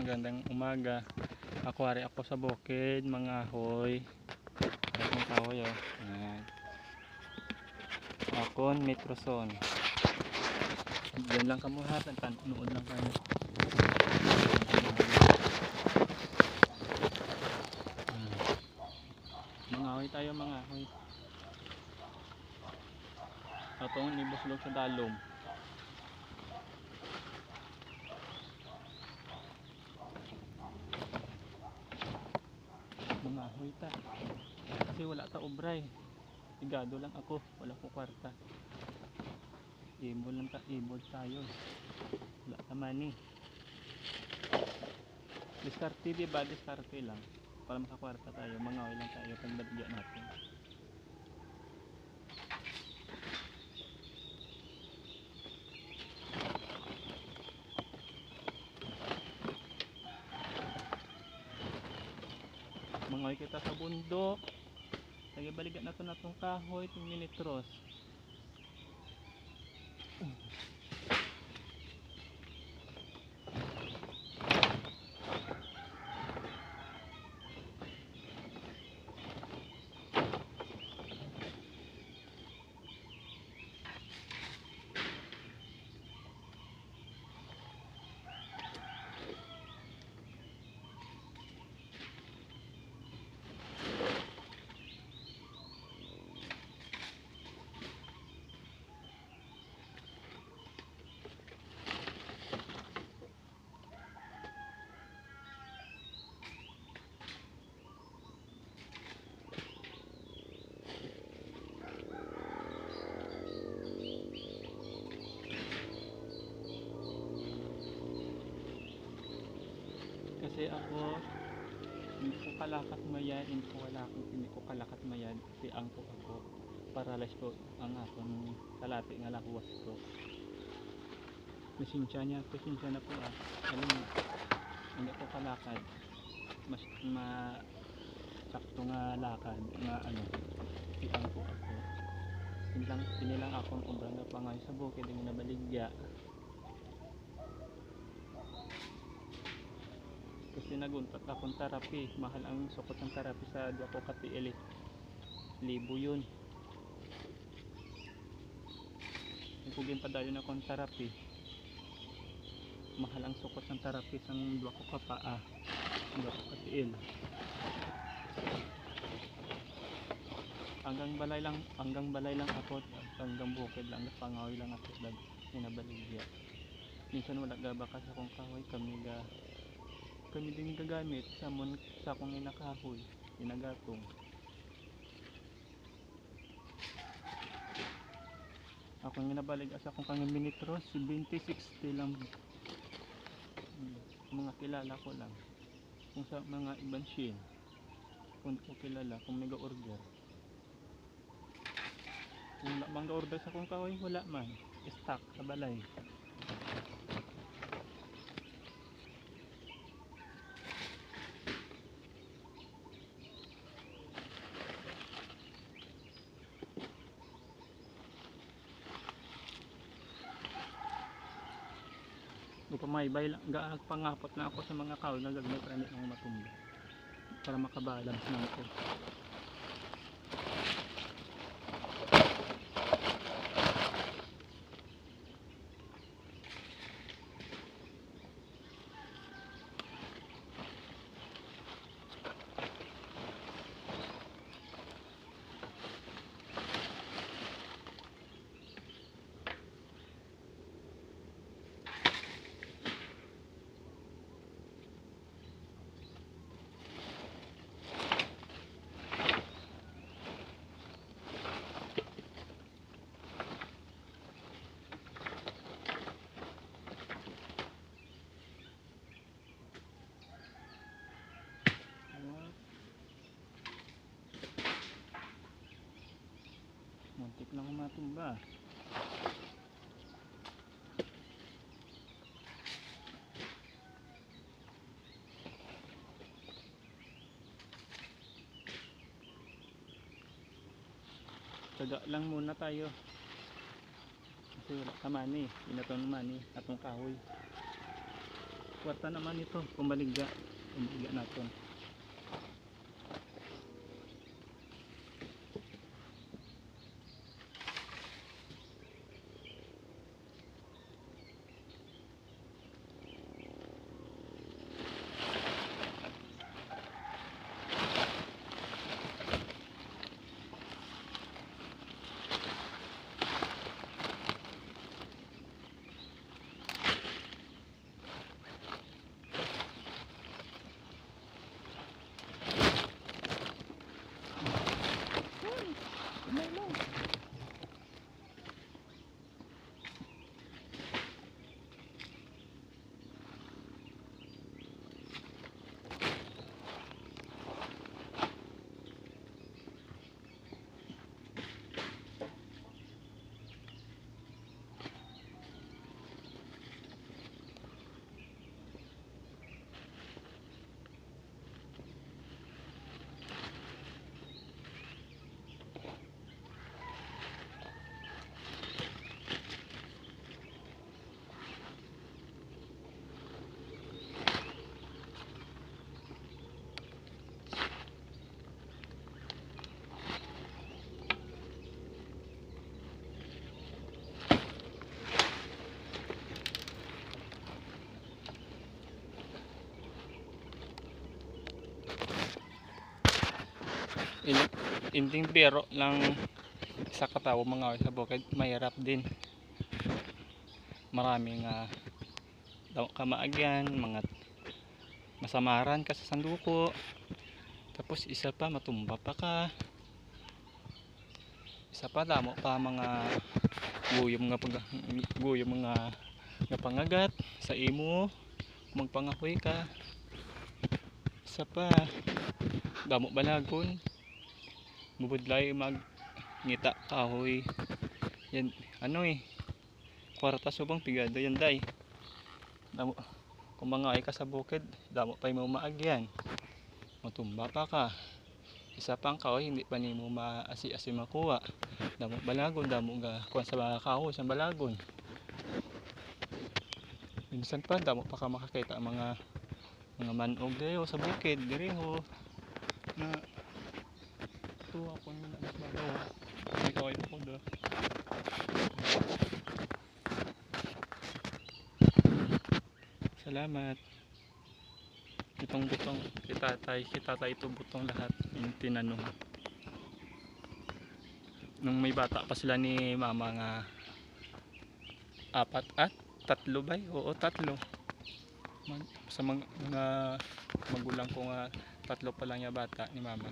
magandang umaga. Ako sa bukid, mga ahoy. Mga kahoy oh. Ayan. Akon Metroson. Diyan lang kamo ha, nood lang kayo. Mga ahoy tayo, mga ahoy. Atong nibuslog sa dalom. Mga ahoy ta. Kasi wala ta obray. Igado lang ako, wala ko kwarta. Ibol tayo. Wala ka money. Diskarte diba? Diskarte lang. Para makakwarta tayo, mga ahoy lang tayo pag baligyan natin. Mangoy kita sa bundok. Lagi balikan nato natong kahoy, itong minitros. Kasi ako hindi ko kalakat mayad, hindi ko kalakat mayad kasi angko ako. Paralyzed ko ang akong kalati nga lahuwas ko. Pasensya na po ah. Alam mo, hindi ko kalakad. Mas sakto nga lakad nga si angko ako. Sinilang akong ubrang na pangay sa bukid ng nabaligya. Kasi naguntat akong therapy, mahal ang sukot ng therapy sa Diako Katiili, libo yun. Nagpugin pa dayon akong therapy, mahal ang sukot ng therapy sa Diako Kapaa, Diako Katiil. Hanggang balay lang ako, hanggang bukid lang, napangawi lang ako sa sinabaligya. Minsan wala gabakas akong kahoy, kami din gagamit sa akong inakahoy, inagatong. Akong ginabalig asa akong kang minitros, 2060 lang. Mga kilala ko lang. Kung sa mga ibang shin, kung ko kilala, kung may ga-order. Kung wala mang ga-order sa akong kahoy, wala man. Stock sa balay. Upamayabay lang, pangapot na ako sa mga kahoy na gagmay para hindi mga matumba, para makabalance na ako. Muntik lang matumba. Taga lang muna tayo. Kasi wala ka money, inaton money atong kahoy. kwarta naman ito, pumaligya natin. Inting biro lang sa katawo mga sa bukid, mahirap din. Maraming kamaagyan, mga masamaran ka sa sanduko. Tapos isa pa matumba pa ka. Isa pa damo pa mga guyom nga pangagat sa imo magpangahoy ka. Isa pa damo balagon. Mubudlay ngita kahoy. Yan kwarta subang pigado yan day. Damo kung mga ay ka sa bukid, damo pa mo maagyan. Matumba pa ka. Isa pang kahoy hindi pa nimo maasi-asi makuha. Damo balagon, damo ga kuan sa kahoy sa balagon. Minsan pa damo pa ka makakita mga manog dayo sa bukid direho na tuwa ko na mas bagaw. May kahoy ako do. Salamat. Itong butong kita ito butong lahat yung tinanong. Nung may bata pa sila ni mama nga 4 at 3 ba? Oo, 3. Sa mga magulang ko nga 3 pa lang yung bata ni mama.